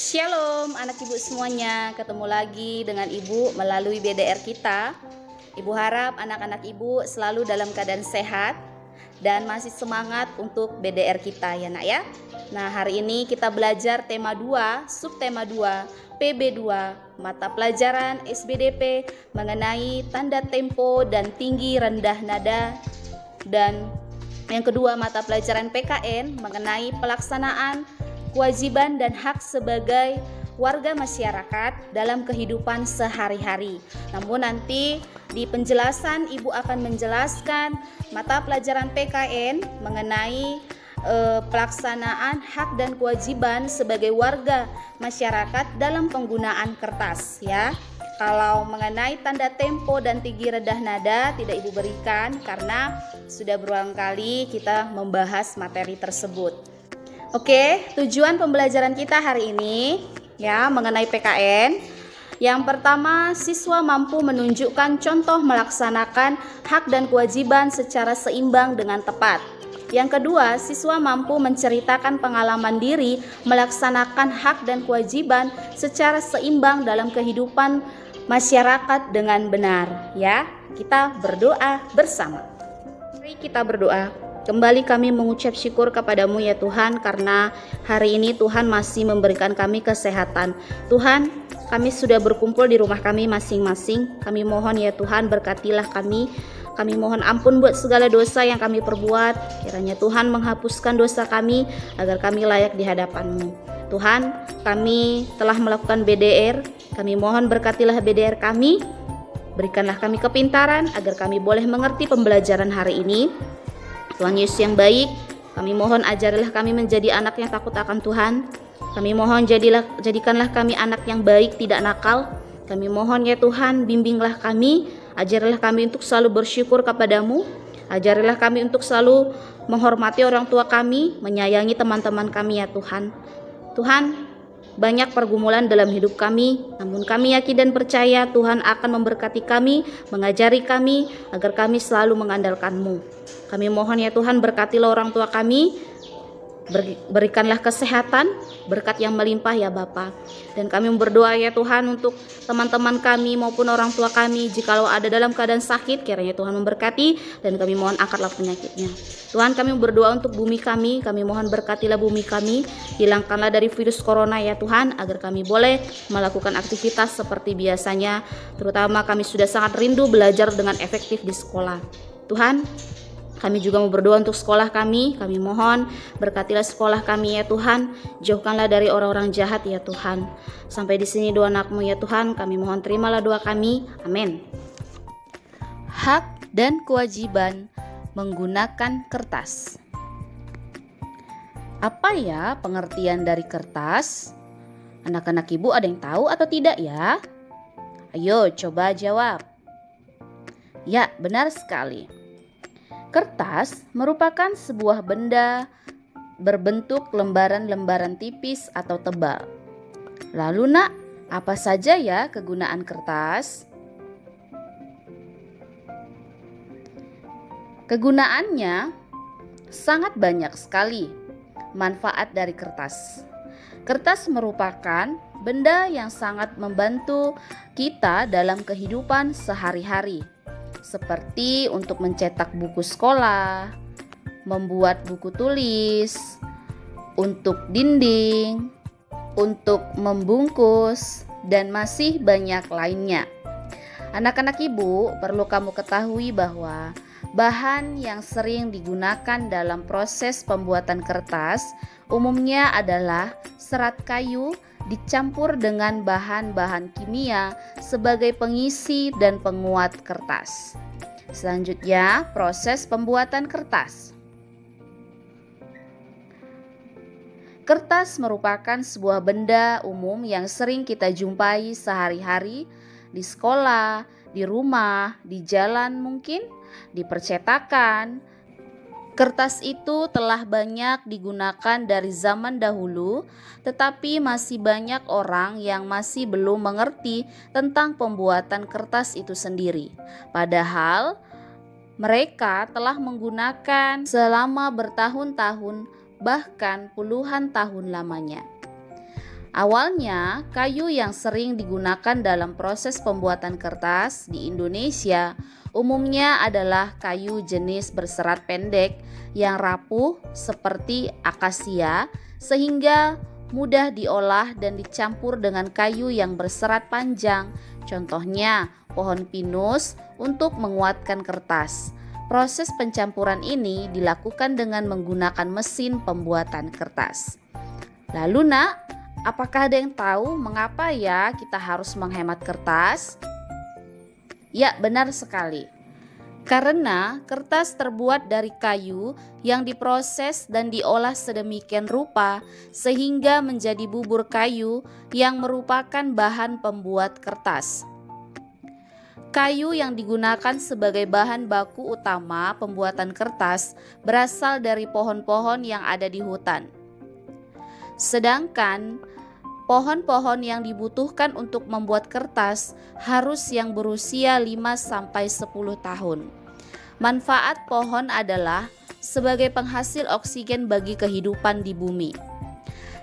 Shalom anak ibu semuanya, ketemu lagi dengan ibu melalui BDR kita. Ibu harap anak-anak ibu selalu dalam keadaan sehat dan masih semangat untuk BDR kita ya nak ya. Nah hari ini kita belajar tema 2, subtema 2, PB2, mata pelajaran SBDP mengenai tanda tempo dan tinggi rendah nada. Dan yang kedua mata pelajaran PKN mengenai pelaksanaan kewajiban dan hak sebagai warga masyarakat dalam kehidupan sehari-hari. Namun nanti di penjelasan ibu akan menjelaskan mata pelajaran PKN mengenai pelaksanaan hak dan kewajiban sebagai warga masyarakat dalam penggunaan kertas ya. Kalau mengenai tanda tempo dan tinggi rendah nada tidak ibu berikan karena sudah berulang kali kita membahas materi tersebut. Oke, tujuan pembelajaran kita hari ini ya mengenai PKN. Yang pertama, siswa mampu menunjukkan contoh melaksanakan hak dan kewajiban secara seimbang dengan tepat. Yang kedua, siswa mampu menceritakan pengalaman diri melaksanakan hak dan kewajiban secara seimbang dalam kehidupan masyarakat dengan benar ya. Kita berdoa bersama. Mari kita berdoa. Kembali kami mengucap syukur kepadamu ya Tuhan, karena hari ini Tuhan masih memberikan kami kesehatan. Tuhan, kami sudah berkumpul di rumah kami masing-masing. Kami mohon ya Tuhan, berkatilah kami. Kami mohon ampun buat segala dosa yang kami perbuat. Kiranya Tuhan menghapuskan dosa kami agar kami layak di hadapan-Mu. Tuhan, kami telah melakukan BDR. Kami mohon berkatilah BDR kami. Berikanlah kami kepintaran agar kami boleh mengerti pembelajaran hari ini. Tuhan Yesus yang baik, kami mohon ajarilah kami menjadi anak yang takut akan Tuhan. Kami mohon jadikanlah kami anak yang baik, tidak nakal. Kami mohon ya Tuhan, bimbinglah kami, ajarilah kami untuk selalu bersyukur kepadamu. Ajarilah kami untuk selalu menghormati orang tua kami, menyayangi teman-teman kami ya Tuhan. Tuhan, banyak pergumulan dalam hidup kami, namun kami yakin dan percaya Tuhan akan memberkati kami, mengajari kami agar kami selalu mengandalkan-Mu. Kami mohon ya Tuhan, berkatilah orang tua kami, berikanlah kesehatan, berkat yang melimpah ya Bapa. Dan kami berdoa ya Tuhan untuk teman-teman kami maupun orang tua kami, jikalau ada dalam keadaan sakit, kiranya Tuhan memberkati dan kami mohon angkatlah penyakitnya. Tuhan, kami berdoa untuk bumi kami mohon berkatilah bumi kami, hilangkanlah dari virus corona ya Tuhan, agar kami boleh melakukan aktivitas seperti biasanya. Terutama kami sudah sangat rindu belajar dengan efektif di sekolah. Tuhan, kami juga mau berdoa untuk sekolah kami mohon berkatilah sekolah kami ya Tuhan, jauhkanlah dari orang-orang jahat ya Tuhan. Sampai di sini doa anak-Mu ya Tuhan, kami mohon terimalah doa kami, amin. Hak dan kewajiban menggunakan kertas. Apa ya pengertian dari kertas? Anak-anak ibu ada yang tahu atau tidak ya? Ayo coba jawab. Ya, benar sekali. Kertas merupakan sebuah benda berbentuk lembaran-lembaran tipis atau tebal. Lalu nak, apa saja ya kegunaan kertas? Kegunaannya sangat banyak sekali manfaat dari kertas. Kertas merupakan benda yang sangat membantu kita dalam kehidupan sehari-hari. Seperti untuk mencetak buku sekolah, membuat buku tulis, untuk dinding, untuk membungkus, dan masih banyak lainnya. Anak-anak ibu, perlu kamu ketahui bahwa bahan yang sering digunakan dalam proses pembuatan kertas umumnya adalah serat kayu dicampur dengan bahan-bahan kimia sebagai pengisi dan penguat kertas. Selanjutnya, proses pembuatan kertas. Kertas merupakan sebuah benda umum yang sering kita jumpai sehari-hari di sekolah, di rumah, di jalan mungkin, di percetakan. Kertas itu telah banyak digunakan dari zaman dahulu, tetapi masih banyak orang yang masih belum mengerti tentang pembuatan kertas itu sendiri. Padahal mereka telah menggunakan selama bertahun-tahun, bahkan puluhan tahun lamanya. Awalnya, kayu yang sering digunakan dalam proses pembuatan kertas di Indonesia umumnya adalah kayu jenis berserat pendek yang rapuh seperti akasia sehingga mudah diolah dan dicampur dengan kayu yang berserat panjang. Contohnya, pohon pinus untuk menguatkan kertas. Proses pencampuran ini dilakukan dengan menggunakan mesin pembuatan kertas. Lalu nak, apakah ada yang tahu mengapa ya kita harus menghemat kertas? Ya, benar sekali. Karena kertas terbuat dari kayu yang diproses dan diolah sedemikian rupa sehingga menjadi bubur kayu yang merupakan bahan pembuat kertas. Kayu yang digunakan sebagai bahan baku utama pembuatan kertas berasal dari pohon-pohon yang ada di hutan. Sedangkan pohon-pohon yang dibutuhkan untuk membuat kertas harus yang berusia 5-10 tahun. Manfaat pohon adalah sebagai penghasil oksigen bagi kehidupan di bumi.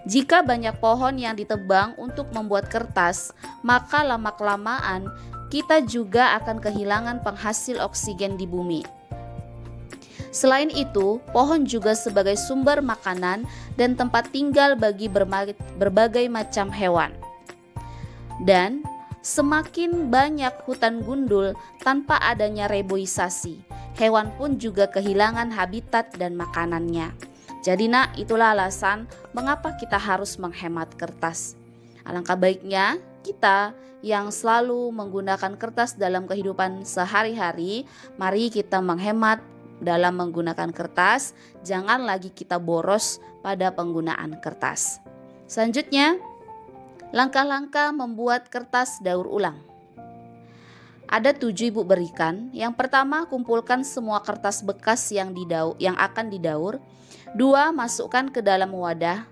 Jika banyak pohon yang ditebang untuk membuat kertas, maka lama-kelamaan kita juga akan kehilangan penghasil oksigen di bumi. Selain itu, pohon juga sebagai sumber makanan dan tempat tinggal bagi berbagai macam hewan. Dan semakin banyak hutan gundul tanpa adanya reboisasi, hewan pun juga kehilangan habitat dan makanannya. Jadi nak, itulah alasan mengapa kita harus menghemat kertas. Alangkah baiknya kita yang selalu menggunakan kertas dalam kehidupan sehari-hari, mari kita menghemat dalam menggunakan kertas, jangan lagi kita boros pada penggunaan kertas. Selanjutnya, langkah-langkah membuat kertas daur ulang. Ada 7 ibu berikan. Yang pertama, kumpulkan semua kertas bekas yang akan didaur. 2, masukkan ke dalam wadah.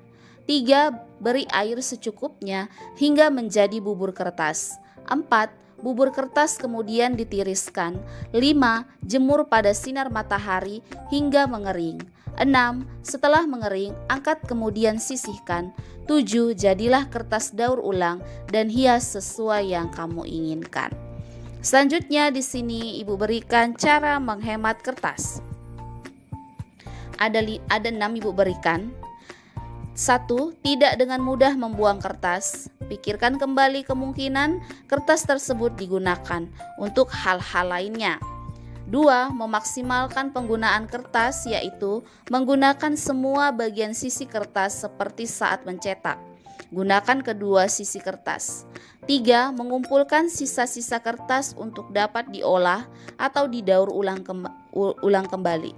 3, beri air secukupnya hingga menjadi bubur kertas. 4, bubur kertas kemudian ditiriskan. 5, jemur pada sinar matahari hingga mengering. 6, setelah mengering, angkat kemudian sisihkan. 7, jadilah kertas daur ulang dan hias sesuai yang kamu inginkan. Selanjutnya di sini ibu berikan cara menghemat kertas. Ada 6 ibu berikan. 1, tidak dengan mudah membuang kertas. Pikirkan kembali kemungkinan kertas tersebut digunakan untuk hal-hal lainnya. 2, memaksimalkan penggunaan kertas, yaitu menggunakan semua bagian sisi kertas seperti saat mencetak. Gunakan kedua sisi kertas. 3, mengumpulkan sisa-sisa kertas untuk dapat diolah atau didaur ulang kembali.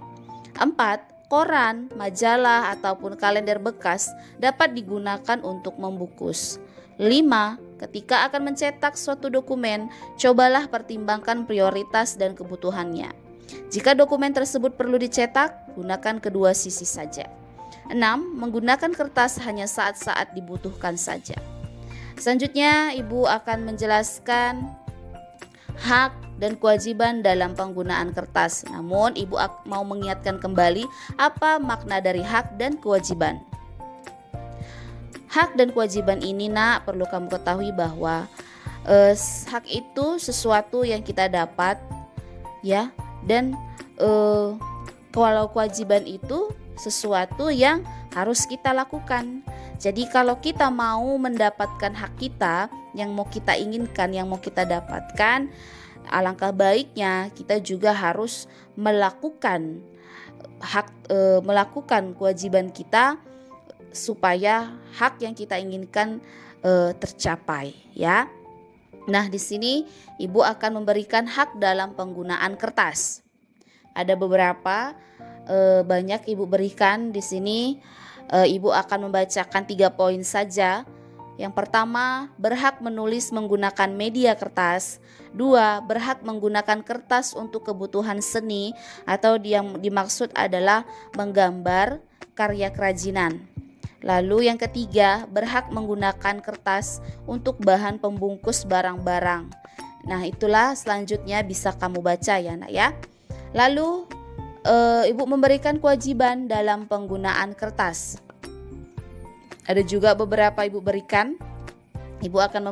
4, koran, majalah, ataupun kalender bekas dapat digunakan untuk membungkus. 5, ketika akan mencetak suatu dokumen, cobalah pertimbangkan prioritas dan kebutuhannya. Jika dokumen tersebut perlu dicetak, gunakan kedua sisi saja. 6, menggunakan kertas hanya saat-saat dibutuhkan saja. Selanjutnya, ibu akan menjelaskan hak dan kewajiban dalam penggunaan kertas. Namun, ibu mau mengingatkan kembali apa makna dari hak dan kewajiban. Hak dan kewajiban ini nak, perlu kamu ketahui bahwa hak itu sesuatu yang kita dapat, ya, dan kalau kewajiban itu sesuatu yang harus kita lakukan. Jadi kalau kita mau mendapatkan hak kita yang mau kita inginkan, yang mau kita dapatkan, alangkah baiknya kita juga harus melakukan melakukan kewajiban kita supaya hak yang kita inginkan tercapai, ya. Nah, di sini ibu akan memberikan hak dalam penggunaan kertas. Ada beberapa banyak ibu berikan di sini. Ibu akan membacakan 3 poin saja. Yang pertama, berhak menulis menggunakan media kertas. 2, berhak menggunakan kertas untuk kebutuhan seni atau yang dimaksud adalah menggambar karya kerajinan. Lalu yang ketiga, berhak menggunakan kertas untuk bahan pembungkus barang-barang. Nah, itulah selanjutnya bisa kamu baca ya nak ya. Lalu ibu memberikan kewajiban dalam penggunaan kertas. Ada juga beberapa ibu berikan. Ibu akan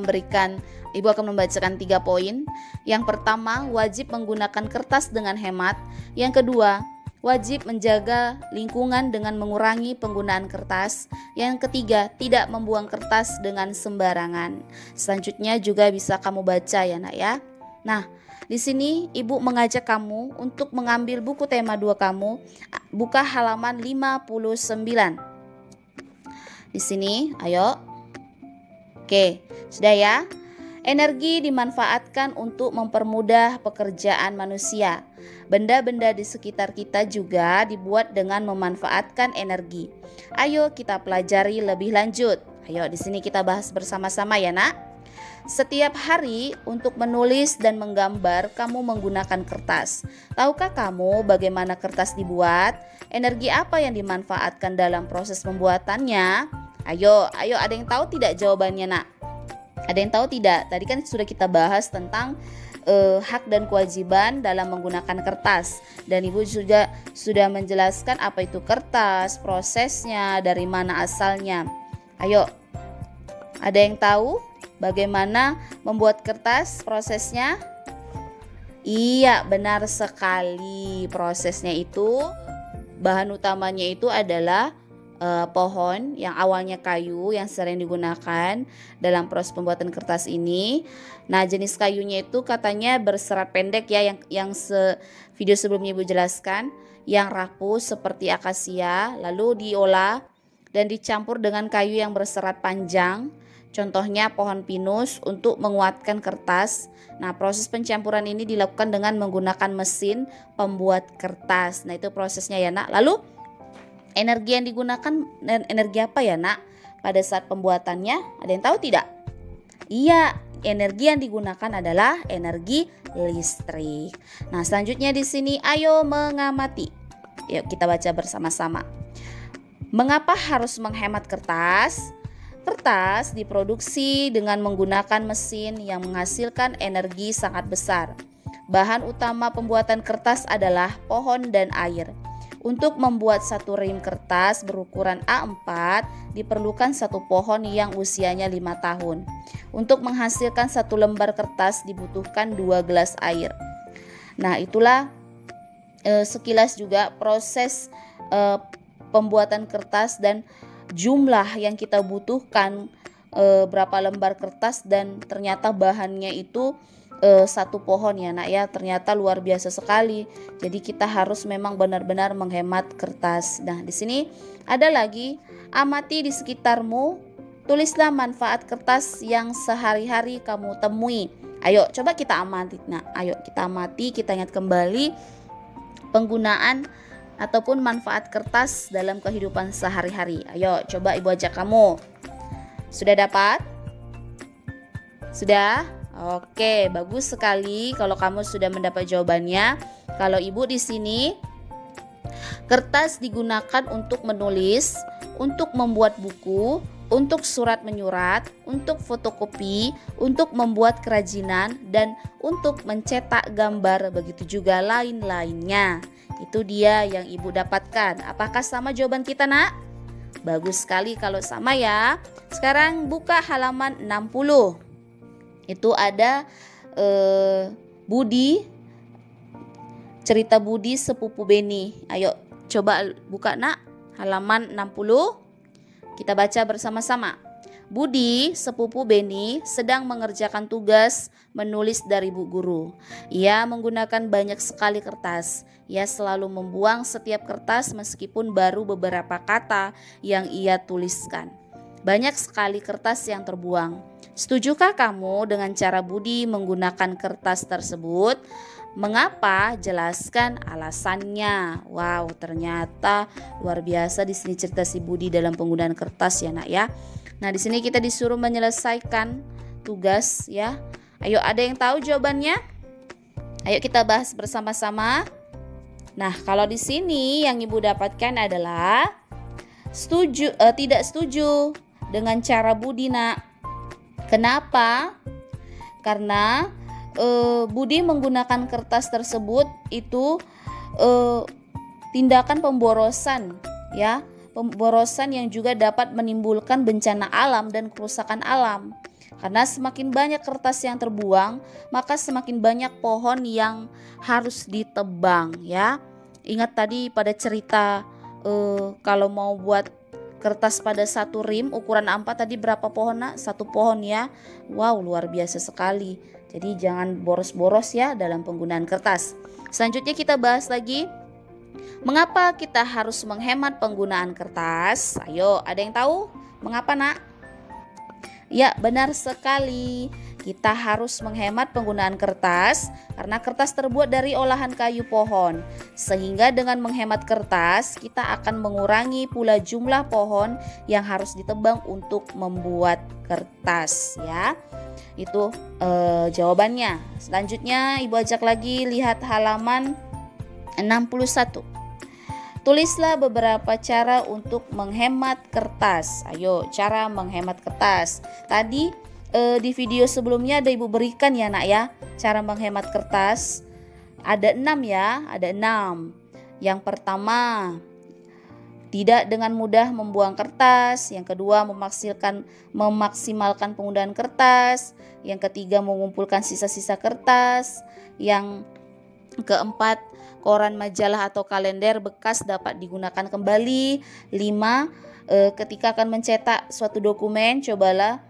membacakan 3 poin. Yang pertama, wajib menggunakan kertas dengan hemat. Yang kedua, wajib menjaga lingkungan dengan mengurangi penggunaan kertas. Yang ketiga, tidak membuang kertas dengan sembarangan. Selanjutnya juga bisa kamu baca ya nak ya. Nah, di sini ibu mengajak kamu untuk mengambil buku tema 2 kamu. Buka halaman 59. Di sini, ayo. Oke, sudah ya. Energi dimanfaatkan untuk mempermudah pekerjaan manusia. Benda-benda di sekitar kita juga dibuat dengan memanfaatkan energi. Ayo kita pelajari lebih lanjut. Ayo di sini kita bahas bersama-sama ya nak. Setiap hari untuk menulis dan menggambar kamu menggunakan kertas. Tahukah kamu bagaimana kertas dibuat? Energi apa yang dimanfaatkan dalam proses pembuatannya? Ayo ada yang tahu tidak jawabannya nak? Ada yang tahu tidak? Tadi kan sudah kita bahas tentang hak dan kewajiban dalam menggunakan kertas. Dan ibu juga sudah menjelaskan apa itu kertas, prosesnya, dari mana asalnya. Ayo, ada yang tahu bagaimana membuat kertas, prosesnya? Iya, benar sekali. Prosesnya itu, bahan utamanya itu adalah pohon yang awalnya kayu yang sering digunakan dalam proses pembuatan kertas ini. Nah, jenis kayunya itu katanya berserat pendek ya, yang video sebelumnya ibu jelaskan, yang rapuh seperti akasia, lalu diolah dan dicampur dengan kayu yang berserat panjang. Contohnya pohon pinus untuk menguatkan kertas. Nah, proses pencampuran ini dilakukan dengan menggunakan mesin pembuat kertas. Nah, itu prosesnya ya nak. Lalu energi yang digunakan, energi apa ya nak pada saat pembuatannya? Ada yang tahu tidak? Iya, energi yang digunakan adalah energi listrik. Nah, selanjutnya di sini ayo mengamati. Yuk kita baca bersama-sama. Mengapa harus menghemat kertas? Kertas diproduksi dengan menggunakan mesin yang menghasilkan energi sangat besar. Bahan utama pembuatan kertas adalah pohon dan air. Untuk membuat satu rim kertas berukuran A4 diperlukan satu pohon yang usianya 5 tahun. Untuk menghasilkan satu lembar kertas dibutuhkan 2 gelas air. Nah, itulah sekilas juga proses pembuatan kertas dan jumlah yang kita butuhkan, berapa lembar kertas, dan ternyata bahannya itu satu pohon ya nak ya. Ternyata luar biasa sekali. Jadi kita harus memang benar-benar menghemat kertas. Nah, di sini ada lagi, amati di sekitarmu, tulislah manfaat kertas yang sehari-hari kamu temui. Ayo coba kita amati. Nah, ayo kita amati, kita ingat kembali penggunaan ataupun manfaat kertas dalam kehidupan sehari-hari. Ayo coba ibu ajak kamu. Sudah dapat? Sudah? Oke, bagus sekali kalau kamu sudah mendapat jawabannya. Kalau ibu di sini, kertas digunakan untuk menulis, untuk membuat buku, untuk surat menyurat, untuk fotokopi, untuk membuat kerajinan, dan untuk mencetak gambar, begitu juga lain-lainnya. Itu dia yang ibu dapatkan. Apakah sama jawaban kita nak? Bagus sekali kalau sama ya. Sekarang buka halaman 60. Itu ada Budi, cerita Budi sepupu Beni. Ayo coba buka nak halaman 60. Kita baca bersama-sama. Budi, sepupu Beni, sedang mengerjakan tugas menulis dari bu guru. Ia menggunakan banyak sekali kertas. Ia selalu membuang setiap kertas meskipun baru beberapa kata yang ia tuliskan. Banyak sekali kertas yang terbuang. Setujukah kamu dengan cara Budi menggunakan kertas tersebut? Mengapa? Jelaskan alasannya. Wow, ternyata luar biasa di sini cerita si Budi dalam penggunaan kertas ya nak ya. Nah, di sini kita disuruh menyelesaikan tugas ya. Ayo, ada yang tahu jawabannya? Ayo kita bahas bersama-sama. Nah, kalau di sini yang ibu dapatkan adalah tidak setuju dengan cara Budi nak. Kenapa? Karena Budi menggunakan kertas tersebut itu tindakan pemborosan ya, pemborosan yang juga dapat menimbulkan bencana alam dan kerusakan alam. Karena semakin banyak kertas yang terbuang, maka semakin banyak pohon yang harus ditebang ya. Ingat tadi pada cerita kalau mau buat kertas pada satu rim ukuran A4 tadi berapa pohon nak? Satu pohon ya. Wow, luar biasa sekali. Jadi jangan boros-boros ya dalam penggunaan kertas. Selanjutnya kita bahas lagi, mengapa kita harus menghemat penggunaan kertas? Ayo, ada yang tahu mengapa nak? Ya, benar sekali. Kita harus menghemat penggunaan kertas karena kertas terbuat dari olahan kayu pohon. Sehingga dengan menghemat kertas, kita akan mengurangi pula jumlah pohon yang harus ditebang untuk membuat kertas ya. Itu jawabannya. Selanjutnya Ibu ajak lagi lihat halaman 61. Tulislah beberapa cara untuk menghemat kertas. Ayo, cara menghemat kertas. Tadi di video sebelumnya ada Ibu berikan ya nak ya, cara menghemat kertas. Ada 6 ya, ada 6. Yang pertama, tidak dengan mudah membuang kertas. Yang kedua, memaksimalkan penggunaan kertas. Yang ketiga, mengumpulkan sisa-sisa kertas. Yang keempat, koran, majalah atau kalender bekas dapat digunakan kembali. 5. Ketika akan mencetak suatu dokumen, cobalah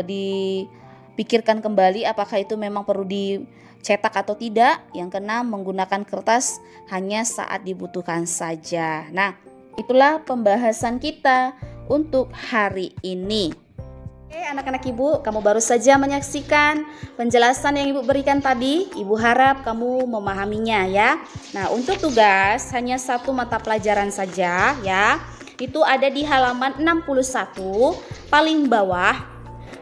dipikirkan kembali apakah itu memang perlu dicetak atau tidak. Yang keenam, menggunakan kertas hanya saat dibutuhkan saja. Nah, itulah pembahasan kita untuk hari ini. Oke, anak-anak Ibu, kamu baru saja menyaksikan penjelasan yang Ibu berikan tadi. Ibu harap kamu memahaminya ya. Nah, untuk tugas hanya satu mata pelajaran saja ya. Itu ada di halaman 61 paling bawah.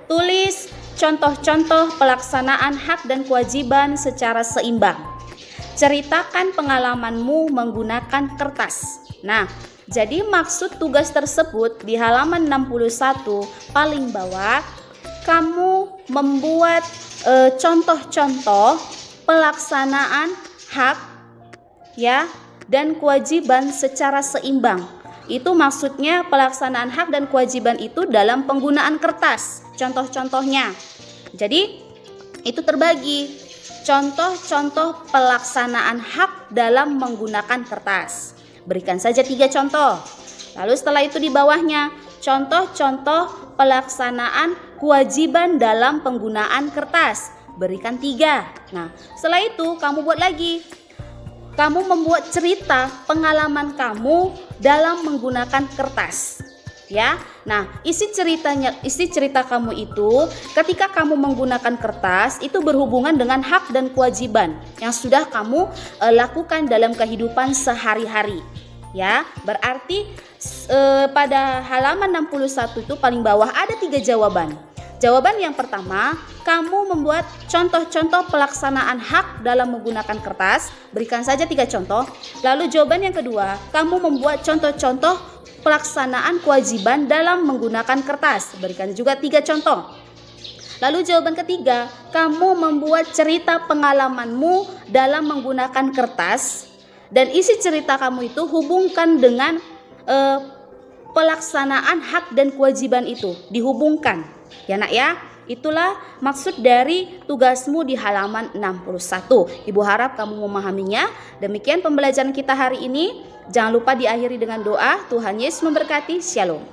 Tulis contoh-contoh pelaksanaan hak dan kewajiban secara seimbang. Ceritakan pengalamanmu menggunakan kertas. Nah, jadi maksud tugas tersebut di halaman 61 paling bawah, kamu membuat contoh-contoh pelaksanaan hak ya dan kewajiban secara seimbang. Itu maksudnya pelaksanaan hak dan kewajiban itu dalam penggunaan kertas. Contoh-contohnya. Jadi itu terbagi. Contoh-contoh pelaksanaan hak dalam menggunakan kertas. Berikan saja 3 contoh. Lalu setelah itu di bawahnya, contoh-contoh pelaksanaan kewajiban dalam penggunaan kertas. Berikan 3. Nah, setelah itu kamu buat lagi. Kamu membuat cerita pengalaman kamu dalam menggunakan kertas. Ya. Nah, isi cerita kamu itu ketika kamu menggunakan kertas itu berhubungan dengan hak dan kewajiban yang sudah kamu lakukan dalam kehidupan sehari-hari. Ya, berarti pada halaman 61 itu paling bawah ada 3 jawaban. Jawaban yang pertama, kamu membuat contoh-contoh pelaksanaan hak dalam menggunakan kertas. Berikan saja 3 contoh. Lalu jawaban yang kedua, kamu membuat contoh-contoh pelaksanaan kewajiban dalam menggunakan kertas. Berikan juga 3 contoh. Lalu jawaban ketiga, kamu membuat cerita pengalamanmu dalam menggunakan kertas. Dan isi cerita kamu itu hubungkan dengan pelaksanaan hak dan kewajiban itu. Dihubungkan. Ya nak ya, itulah maksud dari tugasmu di halaman 61. Ibu harap kamu memahaminya. Demikian pembelajaran kita hari ini. Jangan lupa diakhiri dengan doa. Tuhan Yesus memberkati. Shalom.